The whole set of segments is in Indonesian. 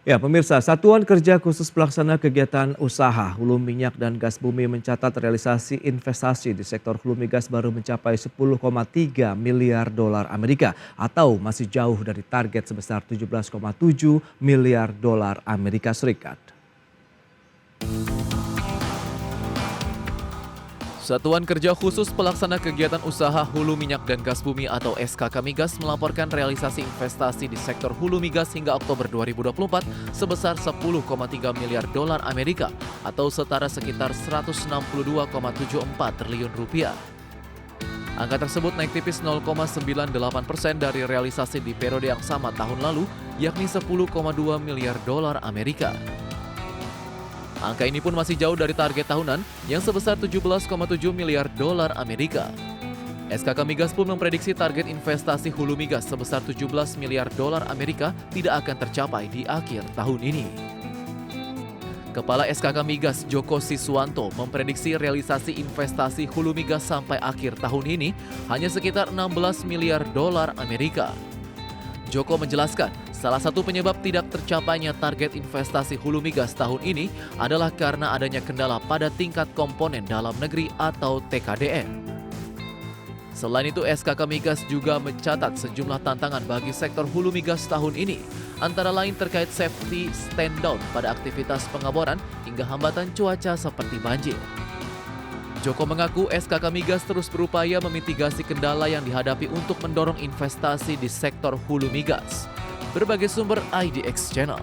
Ya, pemirsa, Satuan Kerja Khusus Pelaksana Kegiatan Usaha Hulu Minyak dan Gas Bumi mencatat realisasi investasi di sektor hulu migas baru mencapai 10,3 miliar dolar Amerika atau masih jauh dari target sebesar 17,7 miliar dolar Amerika Serikat. Satuan Kerja Khusus Pelaksana Kegiatan Usaha Hulu Minyak dan Gas Bumi atau SKK Migas melaporkan realisasi investasi di sektor hulu migas hingga Oktober 2024 sebesar 10,3 miliar dolar Amerika atau setara sekitar 162,74 triliun rupiah. Angka tersebut naik tipis 0,98% dari realisasi di periode yang sama tahun lalu, yakni 10,2 miliar dolar Amerika. Angka ini pun masih jauh dari target tahunan yang sebesar 17,7 miliar dolar Amerika. SKK Migas pun memprediksi target investasi hulu migas sebesar 17 miliar dolar Amerika tidak akan tercapai di akhir tahun ini. Kepala SKK Migas Joko Siswanto memprediksi realisasi investasi hulu migas sampai akhir tahun ini hanya sekitar 16 miliar dolar Amerika. Joko menjelaskan, salah satu penyebab tidak tercapainya target investasi hulu migas tahun ini adalah karena adanya kendala pada tingkat komponen dalam negeri atau TKDN. Selain itu, SKK Migas juga mencatat sejumlah tantangan bagi sektor hulu migas tahun ini, antara lain terkait safety stand-down pada aktivitas pengaboran hingga hambatan cuaca seperti banjir. Joko mengaku SKK Migas terus berupaya memitigasi kendala yang dihadapi untuk mendorong investasi di sektor hulu migas. Berbagai sumber IDX Channel.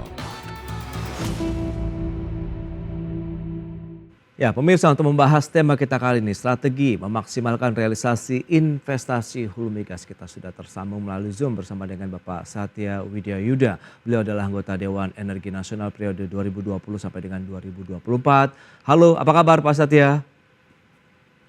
Ya, pemirsa, untuk membahas tema kita kali ini, strategi memaksimalkan realisasi investasi hulu migas. Kita sudah tersambung melalui Zoom bersama dengan Bapak Satya Widyayuda. Beliau adalah anggota Dewan Energi Nasional periode 2020 sampai dengan 2024. Halo, apa kabar Pak Satya?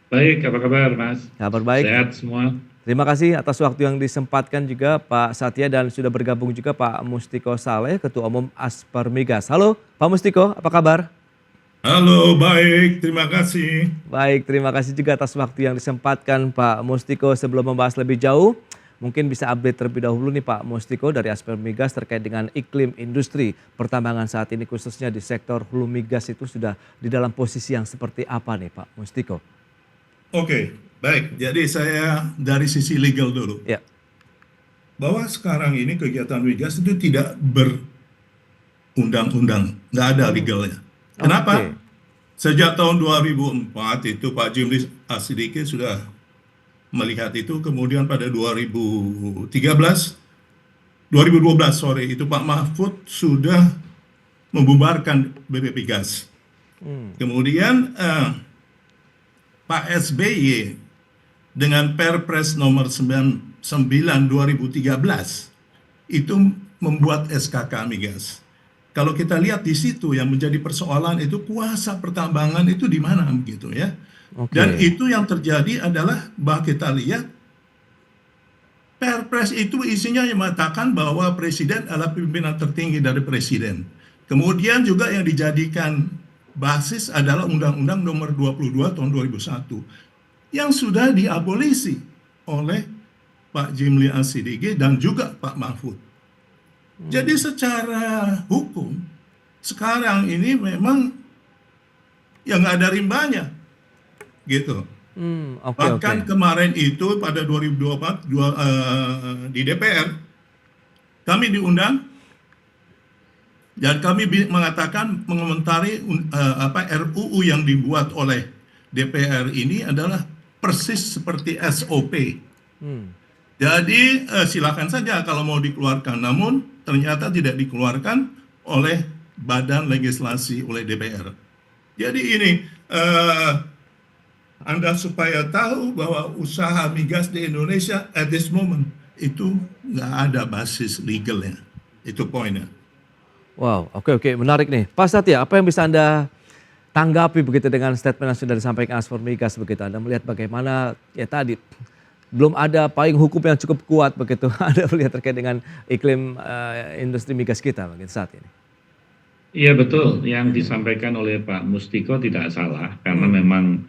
Baik, apa kabar Mas? Kabar baik. Sehat semua. Terima kasih atas waktu yang disempatkan juga Pak Satya, dan sudah bergabung juga Pak Mustiko Saleh, Ketua Umum Aspermigas. Halo Pak Mustiko, apa kabar? Halo, baik, terima kasih. Baik, terima kasih juga atas waktu yang disempatkan Pak Mustiko. Sebelum membahas lebih jauh, mungkin bisa update terlebih dahulu nih Pak Mustiko dari Aspermigas terkait dengan iklim industri pertambangan saat ini, khususnya di sektor hulu migas itu sudah di dalam posisi yang seperti apa nih Pak Mustiko? Oke, baik. Jadi saya dari sisi legal dulu. Ya. Bahwa sekarang ini kegiatan migas itu tidak berundang-undang, nggak ada legalnya. Kenapa? Sejak tahun 2004 itu Pak Jimli Asidiki sudah melihat itu, kemudian pada 2012 itu Pak Mahfud sudah membubarkan BP Gas. Kemudian Pak SBY dengan Perpres nomor 99 2013 itu membuat SKK Migas. Kalau kita lihat di situ yang menjadi persoalan itu kuasa pertambangan itu di mana begitu ya. Dan itu yang terjadi adalah bahwa kita lihat Perpres itu isinya yang mengatakan bahwa presiden adalah pimpinan tertinggi dari presiden. Kemudian juga yang dijadikan basis adalah Undang-Undang nomor 22 tahun 2001 yang sudah diabolisi oleh Pak Jimli Asidiki dan juga Pak Mahfud. Jadi secara hukum sekarang ini memang ya nggak ada rimbanya gitu. Bahkan kemarin itu pada 2024 di DPR kami diundang dan kami mengatakan mengomentari RUU yang dibuat oleh DPR ini adalah persis seperti SOP. Jadi silakan saja kalau mau dikeluarkan, namun ternyata tidak dikeluarkan oleh Badan Legislasi oleh DPR. Jadi ini Anda supaya tahu bahwa usaha migas di Indonesia at this moment itu nggak ada basis legalnya. Itu poinnya. Wow, oke, menarik nih. Pak Satya, apa yang bisa Anda tanggapi begitu dengan statement yang sudah disampaikan Aspermigas begitu? Anda melihat bagaimana ya tadi belum ada payung hukum yang cukup kuat begitu Anda melihat terkait dengan iklim industri migas kita begitu saat ini? Iya betul, yang disampaikan oleh Pak Mustiko tidak salah karena memang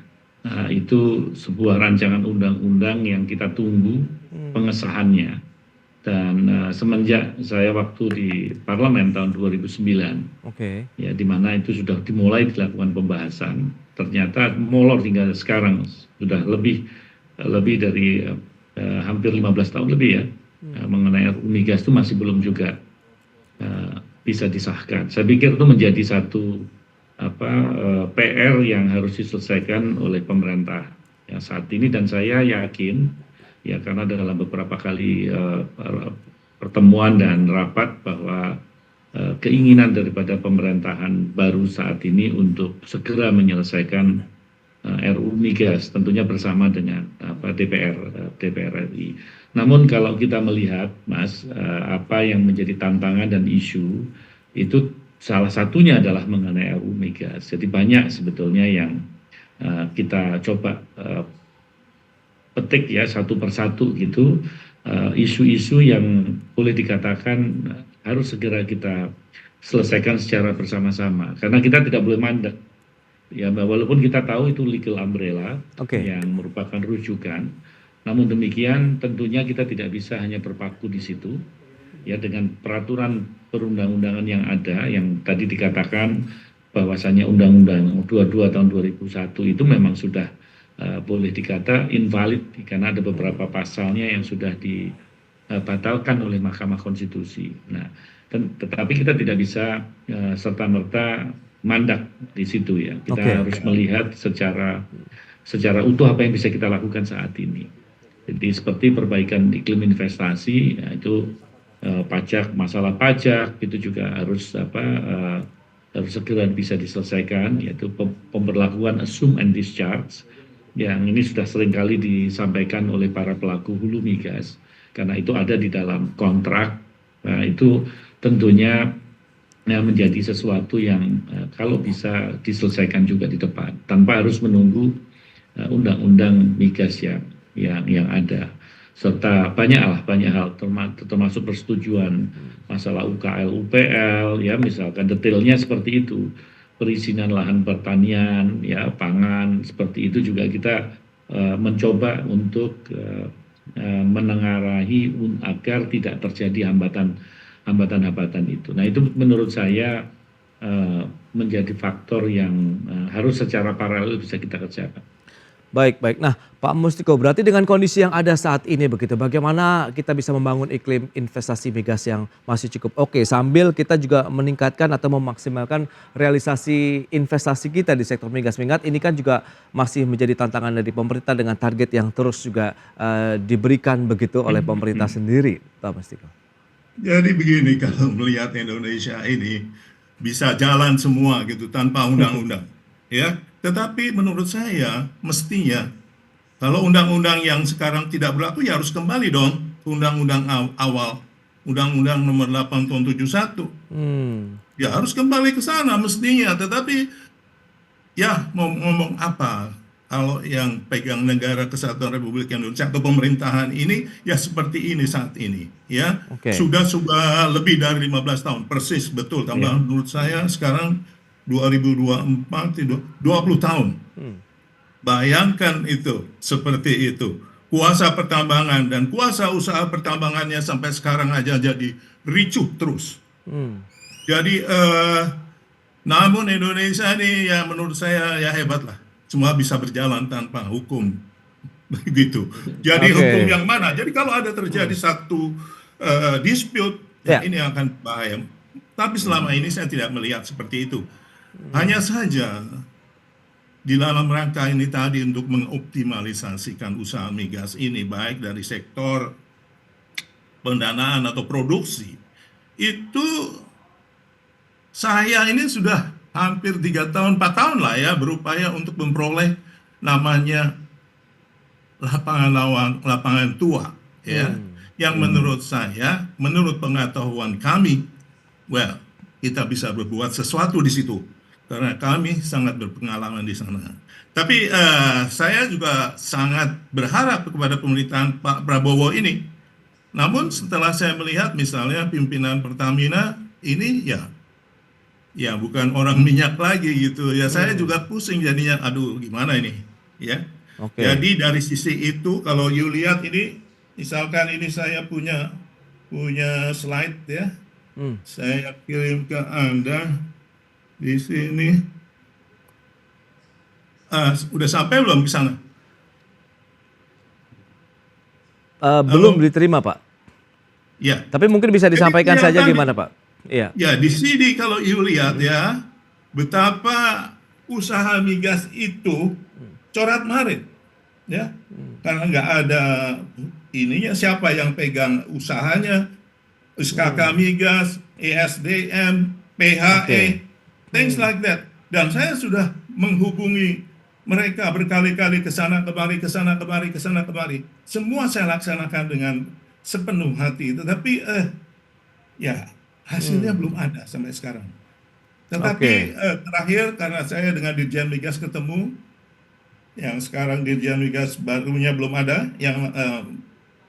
itu sebuah rancangan undang-undang yang kita tunggu pengesahannya. Dan semenjak saya waktu di parlemen tahun 2009, Oke. ya di mana itu sudah dimulai dilakukan pembahasan, ternyata molor hingga sekarang sudah lebih dari hampir 15 tahun lebih ya, mengenai RUU Migas itu masih belum juga bisa disahkan. Saya pikir itu menjadi satu PR yang harus diselesaikan oleh pemerintah ya saat ini, dan saya yakin ya karena dalam beberapa kali pertemuan dan rapat bahwa keinginan daripada pemerintahan baru saat ini untuk segera menyelesaikan RUU Migas tentunya bersama dengan DPR RI. Namun kalau kita melihat Mas, apa yang menjadi tantangan dan isu itu salah satunya adalah mengenai RUU Migas. Jadi banyak sebetulnya yang kita coba petik ya satu persatu gitu, isu-isu yang boleh dikatakan harus segera kita selesaikan secara bersama-sama. Karena kita tidak boleh mandek. Ya, walaupun kita tahu itu legal umbrella yang merupakan rujukan, namun demikian tentunya kita tidak bisa hanya berpaku di situ. Ya, dengan peraturan perundang-undangan yang ada, yang tadi dikatakan bahwasanya Undang-Undang 22 tahun 2001 itu memang sudah boleh dikata invalid karena ada beberapa pasalnya yang sudah dibatalkan oleh Mahkamah Konstitusi. Nah, tetapi kita tidak bisa serta-merta mandak di situ ya. Kita harus melihat secara utuh apa yang bisa kita lakukan saat ini. Jadi seperti perbaikan iklim investasi, ya, itu pajak, masalah pajak itu juga harus harus segera bisa diselesaikan, yaitu pemberlakuan assume and discharge yang ini sudah seringkali disampaikan oleh para pelaku hulu migas karena itu ada di dalam kontrak. Nah, itu tentunya menjadi sesuatu yang kalau bisa diselesaikan juga di depan tanpa harus menunggu undang-undang migas yang ada, serta banyak hal termasuk persetujuan masalah UKL UPL ya, misalkan detailnya seperti itu, perizinan lahan pertanian ya, pangan seperti itu juga kita mencoba untuk menengarai agar tidak terjadi hambatan-hambatan itu. Nah, itu menurut saya menjadi faktor yang harus secara paralel bisa kita kerjakan. Baik. Nah, Pak Mustiko, berarti dengan kondisi yang ada saat ini begitu, bagaimana kita bisa membangun iklim investasi migas yang masih cukup oke sambil kita juga meningkatkan atau memaksimalkan realisasi investasi kita di sektor migas. Mengingat ini kan juga masih menjadi tantangan dari pemerintah dengan target yang terus juga diberikan begitu oleh pemerintah sendiri, Pak Mustiko. Jadi begini, kalau melihat Indonesia ini bisa jalan semua gitu tanpa undang-undang, ya. Tetapi menurut saya mestinya kalau undang-undang yang sekarang tidak berlaku ya harus kembali dong ke undang-undang awal, Undang-Undang Nomor 8 Tahun 71. Ya harus kembali ke sana mestinya. Tetapi ya mau ngomong apa? Kalau yang pegang negara kesatuan Republik Indonesia atau pemerintahan ini ya seperti ini saat ini ya. Sudah lebih dari 15 tahun persis, betul tambah menurut saya sekarang 2024 20 tahun. Bayangkan itu seperti itu. Kuasa pertambangan dan kuasa usaha pertambangannya sampai sekarang aja jadi ricuh terus. Jadi namun Indonesia ini ya menurut saya ya hebat lah. Semua bisa berjalan tanpa hukum, begitu. Jadi hukum yang mana? Jadi kalau ada terjadi satu dispute, ya ini akan bahaya. Tapi selama ini saya tidak melihat seperti itu. Hanya saja di dalam rangka ini tadi untuk mengoptimalisasikan usaha migas ini, baik dari sektor pendanaan atau produksi, itu saya ini sudah hampir 3 tahun, 4 tahun lah ya berupaya untuk memperoleh namanya lapangan tua ya, yang menurut saya, menurut pengetahuan kami, kita bisa berbuat sesuatu di situ karena kami sangat berpengalaman di sana. Tapi saya juga sangat berharap kepada pemerintahan Pak Prabowo ini. Namun setelah saya melihat misalnya pimpinan Pertamina ini ya bukan orang minyak lagi gitu ya, saya juga pusing jadinya, aduh gimana ini ya. Jadi dari sisi itu kalau you lihat ini, misalkan ini saya punya punya slide ya. Hmm. Saya kirim ke Anda di sini. Udah sampai belum ke sana? Belum Halo? diterima, Pak. Ya. Tapi mungkin bisa Jadi disampaikan saja kelihatan gimana, Pak? Iya. ya di sini kalau you lihat ya, betapa usaha migas itu corat-marit ya. Karena nggak ada ininya, siapa yang pegang usahanya, SKK Migas, ESDM, PHE, Oke. things like that. Dan saya sudah menghubungi mereka berkali-kali ke sana kemari, ke sana kemari, ke sana kemari. Semua saya laksanakan dengan sepenuh hati. Tetapi ya hasilnya belum ada sampai sekarang. Tetapi Oke. terakhir karena saya dengan Dirjen Migas ketemu, yang sekarang Dirjen Migas barunya belum ada, yang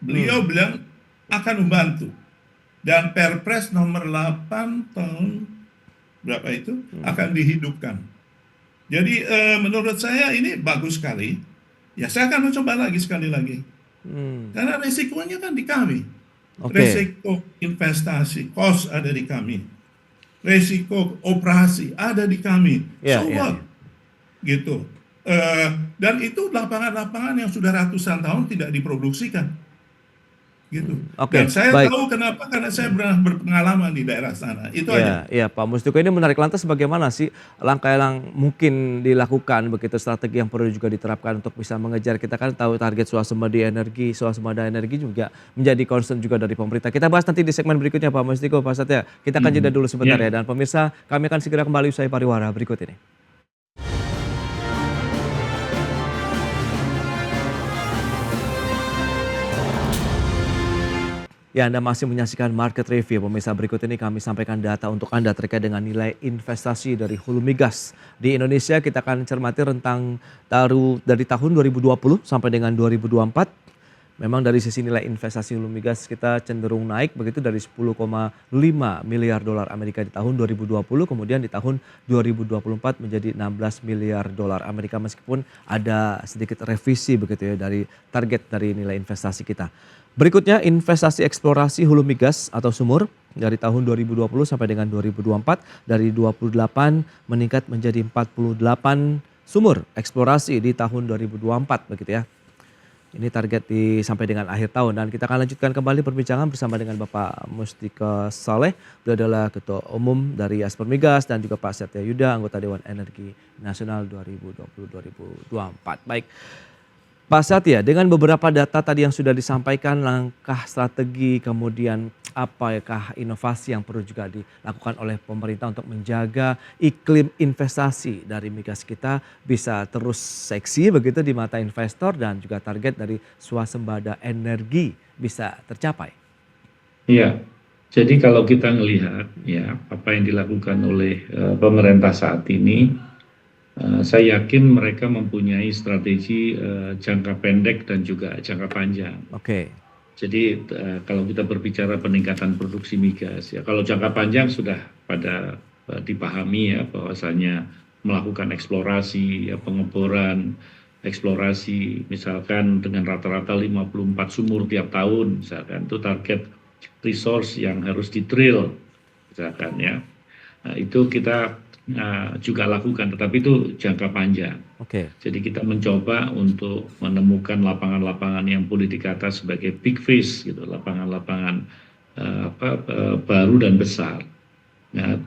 beliau bilang akan membantu. Dan Perpres nomor 8 tahun berapa itu akan dihidupkan. Jadi menurut saya ini bagus sekali. Ya saya akan mencoba lagi sekali lagi. Karena resikonya kan di kami. Oke. Resiko investasi, cost ada di kami. Resiko operasi ada di kami. Ya, So ya, what? ya. Gitu. Dan itu lapangan-lapangan yang sudah ratusan tahun tidak diproduksikan. Gitu. Oke, Dan saya baik. tahu kenapa, karena saya pernah berpengalaman di daerah sana. Itu aja. Iya, iya Pak Mustiko, ini menarik. Lantas bagaimana sih langkah yang mungkin dilakukan begitu, strategi yang perlu juga diterapkan untuk bisa mengejar, kita kan tahu target swasembada energi juga menjadi concern juga dari pemerintah. Kita bahas nanti di segmen berikutnya Pak Mustiko, Pak Satya. Kita akan jeda dulu sebentar Ya. ya, dan pemirsa kami akan segera kembali usai pariwara berikut ini. Ya, Anda masih menyaksikan Market Review. Pemirsa, berikut ini kami sampaikan data untuk Anda terkait dengan nilai investasi dari hulu migas. Di Indonesia kita akan cermati rentang dari tahun 2020 sampai dengan 2024. Memang dari sisi nilai investasi hulu migas kita cenderung naik begitu, dari 10,5 miliar dolar Amerika di tahun 2020, kemudian di tahun 2024 menjadi 16 miliar dolar Amerika, meskipun ada sedikit revisi begitu ya dari target dari nilai investasi kita. Berikutnya investasi eksplorasi hulu migas atau sumur dari tahun 2020 sampai dengan 2024 dari 28 meningkat menjadi 48 sumur eksplorasi di tahun 2024 begitu ya. Ini target sampai dengan akhir tahun, dan kita akan lanjutkan kembali perbincangan bersama dengan Bapak Mustika Saleh. Beliau adalah Ketua Umum dari Asper Migas, dan juga Pak Satya Yuda, anggota Dewan Energi Nasional 2020-2024. Baik. Pak Satya, dengan beberapa data tadi yang sudah disampaikan, langkah strategi, kemudian apakah inovasi yang perlu juga dilakukan oleh pemerintah untuk menjaga iklim investasi dari migas kita bisa terus seksi begitu di mata investor, dan juga target dari swasembada energi bisa tercapai? Iya, jadi kalau kita melihat ya apa yang dilakukan oleh pemerintah saat ini, saya yakin mereka mempunyai strategi jangka pendek dan juga jangka panjang. Oke. Jadi kalau kita berbicara peningkatan produksi migas, ya kalau jangka panjang sudah pada dipahami ya, bahwasanya melakukan eksplorasi, ya, pengeboran, eksplorasi misalkan dengan rata-rata 54 sumur tiap tahun misalkan, itu target resource yang harus di-drill misalkan ya. Nah, itu kita juga lakukan, tetapi itu jangka panjang. Oke. Jadi kita mencoba untuk menemukan lapangan-lapangan yang boleh dikata sebagai big fish, gitu, lapangan-lapangan baru dan besar. Nah,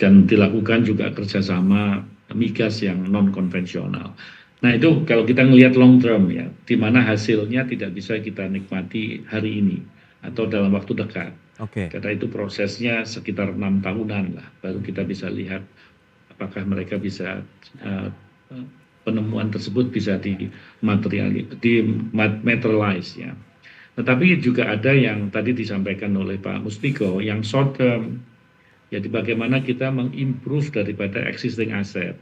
dan dilakukan juga kerjasama migas yang non konvensional. Nah itu kalau kita melihat long term ya, di mana hasilnya tidak bisa kita nikmati hari ini atau dalam waktu dekat. Oke. Karena itu prosesnya sekitar 6 tahunan lah, baru kita bisa lihat apakah mereka bisa penemuan tersebut bisa materialize ya. Tetapi juga ada yang tadi disampaikan oleh Pak Mustiko yang short term. Jadi bagaimana kita mengimprove daripada existing asset.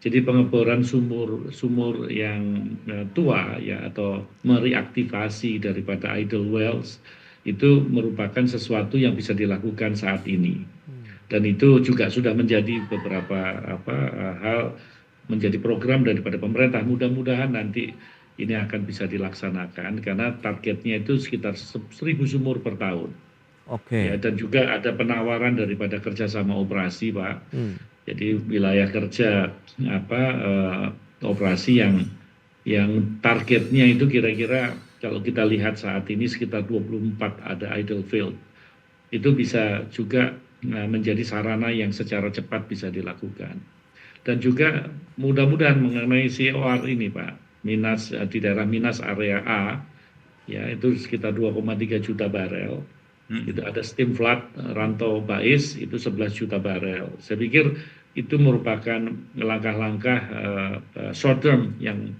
Jadi pengeboran sumur yang tua ya, atau mereaktivasi daripada idle wells itu merupakan sesuatu yang bisa dilakukan saat ini. Dan itu juga sudah menjadi beberapa hal, menjadi program daripada pemerintah. Mudah-mudahan nanti ini akan bisa dilaksanakan karena targetnya itu sekitar 1.000 sumur per tahun. ya, Oke. dan juga ada penawaran daripada kerjasama operasi, Pak. Hmm. Jadi wilayah kerja apa operasi yang targetnya itu kira-kira kalau kita lihat saat ini sekitar 24 ada idle field. Itu bisa juga menjadi sarana yang secara cepat bisa dilakukan. Dan juga mudah-mudahan mengenai COR ini, Pak, Minas di daerah Minas area A, ya itu sekitar 2,3 juta barel. Itu ada steam flood Rantau Bais itu 11 juta barel. Saya pikir itu merupakan langkah-langkah short term yang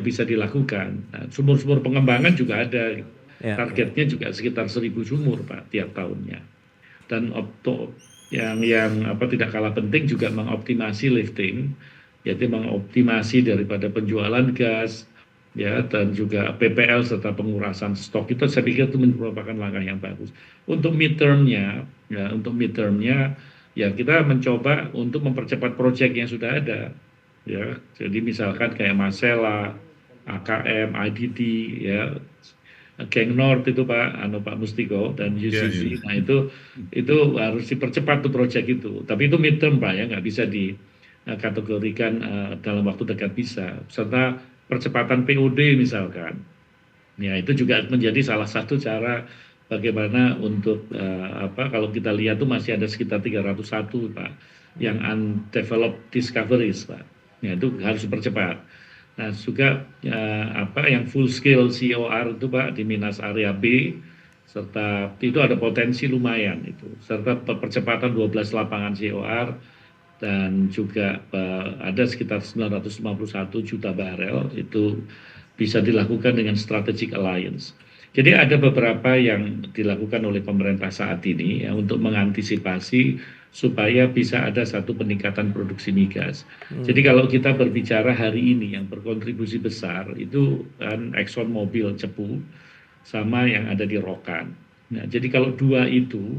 bisa dilakukan. Nah, sumur-sumur pengembangan juga ada. Ya, ya. Targetnya juga sekitar 1.000 sumur, Pak, tiap tahunnya. Dan yang apa tidak kalah penting juga mengoptimasi lifting, yaitu mengoptimasi daripada penjualan gas, ya, dan juga PPL serta pengurasan stok. Itu saya pikir itu merupakan langkah yang bagus. Untuk midtermnya, ya kita mencoba untuk mempercepat proyek yang sudah ada, ya. Jadi misalkan kayak Masela, AKM, IDT, ya, Geng North itu Pak Mustiko dan UCC. Nah itu harus dipercepat tuh proyek itu. Tapi itu midterm Pak, ya, nggak bisa dikategorikan dalam waktu dekat bisa. Serta percepatan POD misalkan. Ya itu juga menjadi salah satu cara bagaimana untuk kalau kita lihat tuh masih ada sekitar 301 Pak yang undeveloped discoveries Pak. Ya itu harus dipercepat. Nah juga yang full scale COR itu Pak di Minas area B, serta itu ada potensi lumayan itu, serta percepatan 12 lapangan COR dan juga ada sekitar 951 juta barel itu bisa dilakukan dengan strategic alliance. Jadi ada beberapa yang dilakukan oleh pemerintah saat ini ya, untuk mengantisipasi supaya bisa ada satu peningkatan produksi migas. Jadi kalau kita berbicara hari ini yang berkontribusi besar itu kan Exxon Mobil Cepu sama yang ada di Rokan. Nah, jadi kalau dua itu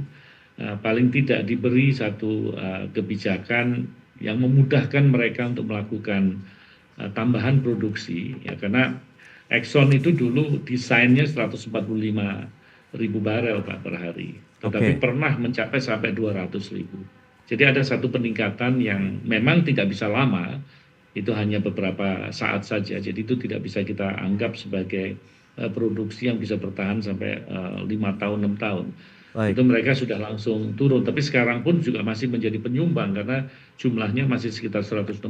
paling tidak diberi satu kebijakan yang memudahkan mereka untuk melakukan tambahan produksi ya karena Exxon itu dulu desainnya 145.000 barel Pak per hari, tetapi pernah mencapai sampai 200.000. Jadi ada satu peningkatan yang memang tidak bisa lama, itu hanya beberapa saat saja. Jadi itu tidak bisa kita anggap sebagai produksi yang bisa bertahan sampai 5 tahun, 6 tahun. Baik. Itu mereka sudah langsung turun, tapi sekarang pun juga masih menjadi penyumbang karena jumlahnya masih sekitar 160.000.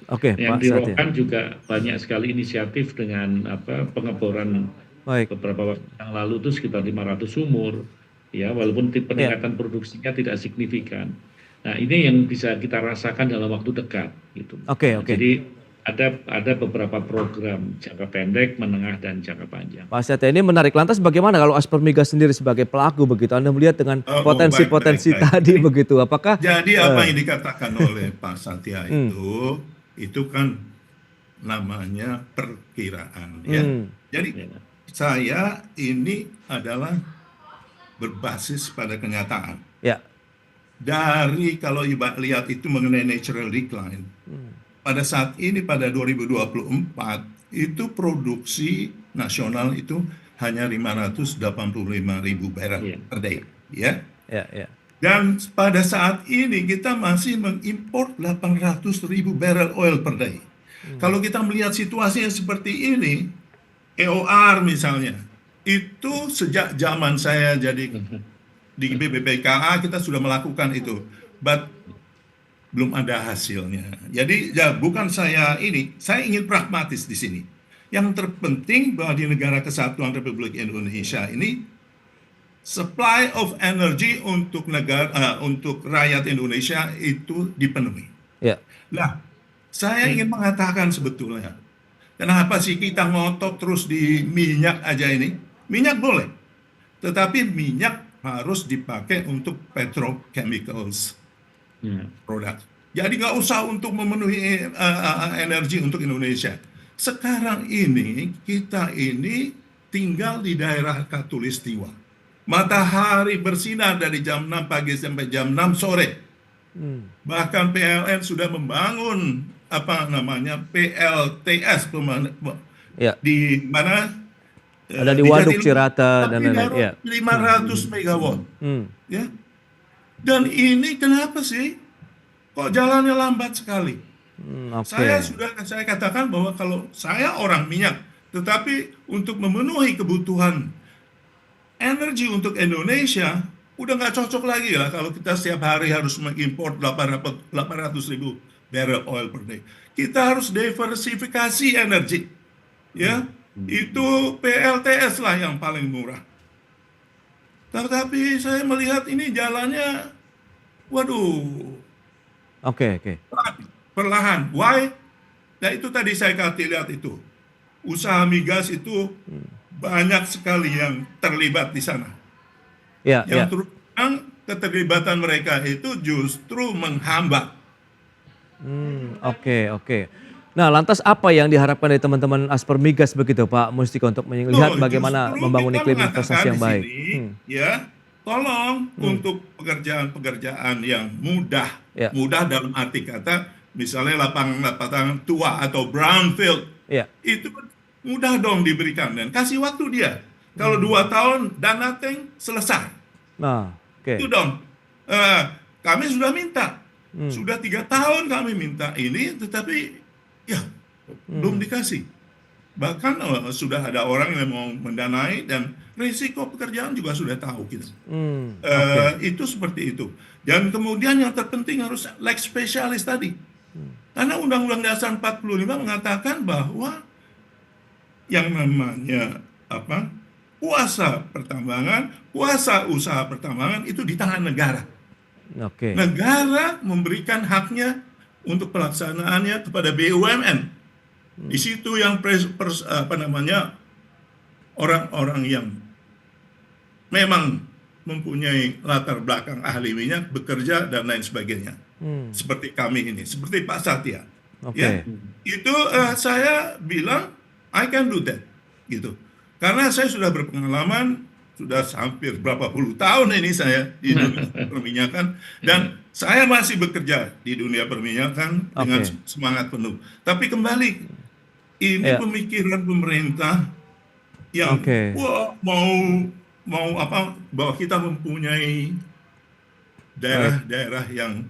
Oke, Yang Pak di Satya. Rokan juga banyak sekali inisiatif dengan pengeboran Baik. beberapa waktu yang lalu itu sekitar 500 sumur, ya walaupun peningkatan produksinya tidak signifikan. Nah ini yang bisa kita rasakan dalam waktu dekat, gitu. Oke. Jadi ada beberapa program jangka pendek, menengah dan jangka panjang. Pak Satya, ini menarik. Lantas bagaimana kalau Asper Migas sendiri sebagai pelaku begitu? Anda melihat dengan potensi-potensi tadi Jadi, begitu. Apakah jadi apa yang dikatakan oleh Pak Satya itu kan namanya perkiraan ya. Jadi saya ini adalah berbasis pada kenyataan. ya, Dari kalau Ibu lihat itu mengenai natural decline. Pada saat ini pada 2024 itu produksi nasional itu hanya 585.000 barel per day, ya. Dan pada saat ini kita masih mengimpor 800.000 barel oil per day. Kalau kita melihat situasinya seperti ini, EOR misalnya, itu sejak zaman saya jadi di BPPKA kita sudah melakukan itu, but belum ada hasilnya. Jadi ya bukan saya ingin pragmatis di sini. Yang terpenting bahwa di negara kesatuan Republik Indonesia ini supply of energy untuk untuk rakyat Indonesia itu dipenuhi. Nah, saya ingin mengatakan sebetulnya, kenapa sih kita ngotot terus di minyak aja ini? Minyak boleh, tetapi minyak harus dipakai untuk petrochemicals produk. Jadi nggak usah untuk memenuhi energi untuk Indonesia. Sekarang ini kita ini tinggal di daerah Khatulistiwa. Matahari bersinar dari jam 6 pagi sampai jam 6 sore. Bahkan PLN sudah membangun PLTS di mana Ada di Waduk, Cirata, dan tapi lain-lain. baru Ya. 500 megawatt. Hmm. Ya. Dan ini kenapa sih kok jalannya lambat sekali? Oke. Saya katakan bahwa kalau saya orang minyak, tetapi untuk memenuhi kebutuhan energi untuk Indonesia udah nggak cocok lagi lah kalau kita setiap hari harus mengimpor 800 ribu barrel oil per day. Kita harus diversifikasi energi, ya. Itu PLTS lah yang paling murah. Tetapi saya melihat ini jalannya, waduh, Oke. perlahan. Why? Nah itu tadi saya lihat itu. Usaha migas itu banyak sekali yang terlibat di sana. Ya. Yang terus terang keterlibatan mereka itu justru menghambat. Oke. Nah, lantas apa yang diharapkan dari teman-teman Aspermigas begitu Pak Mustiko untuk melihat bagaimana Justru membangun kita iklim mengatakan investasi yang di baik? sini, ya, tolong untuk pekerjaan-pekerjaan yang mudah, Ya. mudah dalam arti kata, misalnya lapangan tua atau brownfield, Ya. itu mudah dong diberikan dan kasih waktu dia. Kalau 2 tahun dan nothing selesai, Nah, oke. itu dong. Kami sudah minta, sudah 3 tahun kami minta ini, tetapi ya belum dikasih. Bahkan sudah ada orang yang mau mendanai dan risiko pekerjaan juga sudah tahu kita. Itu seperti itu. Dan kemudian yang terpenting harus like spesialis tadi. Karena Undang-Undang Dasar 45 mengatakan bahwa yang namanya kuasa pertambangan, kuasa usaha pertambangan itu di tangan negara. Oke. Negara memberikan haknya untuk pelaksanaannya kepada BUMN. Di situ yang orang-orang yang memang mempunyai latar belakang ahli minyak bekerja dan lain sebagainya. Seperti kami ini, seperti Pak Satya. Oke. Ya, itu saya bilang I can do that, gitu. Karena saya sudah berpengalaman, sudah hampir berapa puluh tahun ini saya di dunia perminyakan, dan saya masih bekerja di dunia perminyakan dengan semangat penuh. Tapi kembali, ini pemikiran pemerintah yang mau bahwa kita mempunyai daerah-daerah yang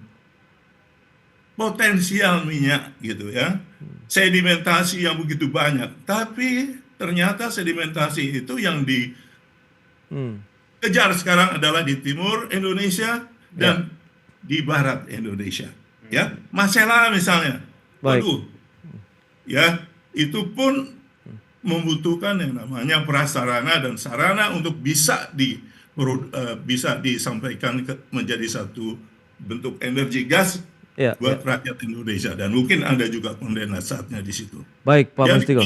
potensial minyak gitu ya, sedimentasi yang begitu banyak, tapi ternyata sedimentasi itu yang dikejar sekarang adalah di timur Indonesia dan di barat Indonesia, ya. Masela misalnya, waduh, ya itu pun membutuhkan yang namanya prasarana dan sarana untuk bisa disampaikan menjadi satu bentuk energi gas buat rakyat Indonesia, dan mungkin ada juga kondensatnya di situ. Baik, Pak Mustiko.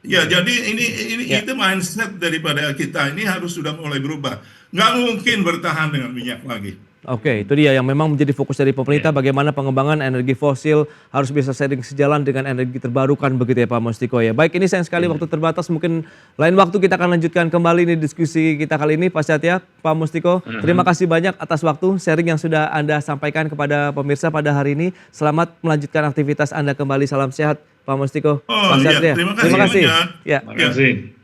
Ya, jadi ini itu mindset daripada kita ini harus sudah mulai berubah. Nggak mungkin bertahan dengan minyak lagi. Oke, itu dia yang memang menjadi fokus dari pemerintah, bagaimana pengembangan energi fosil harus bisa seiring sejalan dengan energi terbarukan begitu ya Pak Mustiko ya. Baik, ini sayang sekali waktu terbatas, mungkin lain waktu kita akan lanjutkan kembali ini diskusi kita kali ini Pak Satya, Pak Mustiko. Terima kasih banyak atas waktu sharing yang sudah Anda sampaikan kepada pemirsa pada hari ini. Selamat melanjutkan aktivitas Anda kembali, salam sehat Pak Mustiko. Pak Satya. Terima kasih. Ya. Terima kasih.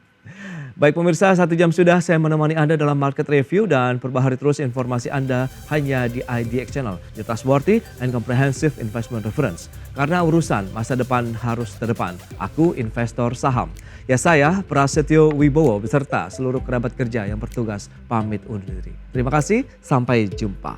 Baik pemirsa, 1 jam sudah saya menemani Anda dalam market review dan perbaharui terus informasi Anda hanya di IDX Channel. Your trustworthy and comprehensive investment reference. Karena urusan masa depan harus terdepan. Aku investor saham. Ya saya, Prasetyo Wibowo beserta seluruh kerabat kerja yang bertugas pamit undur diri. Terima kasih, sampai jumpa.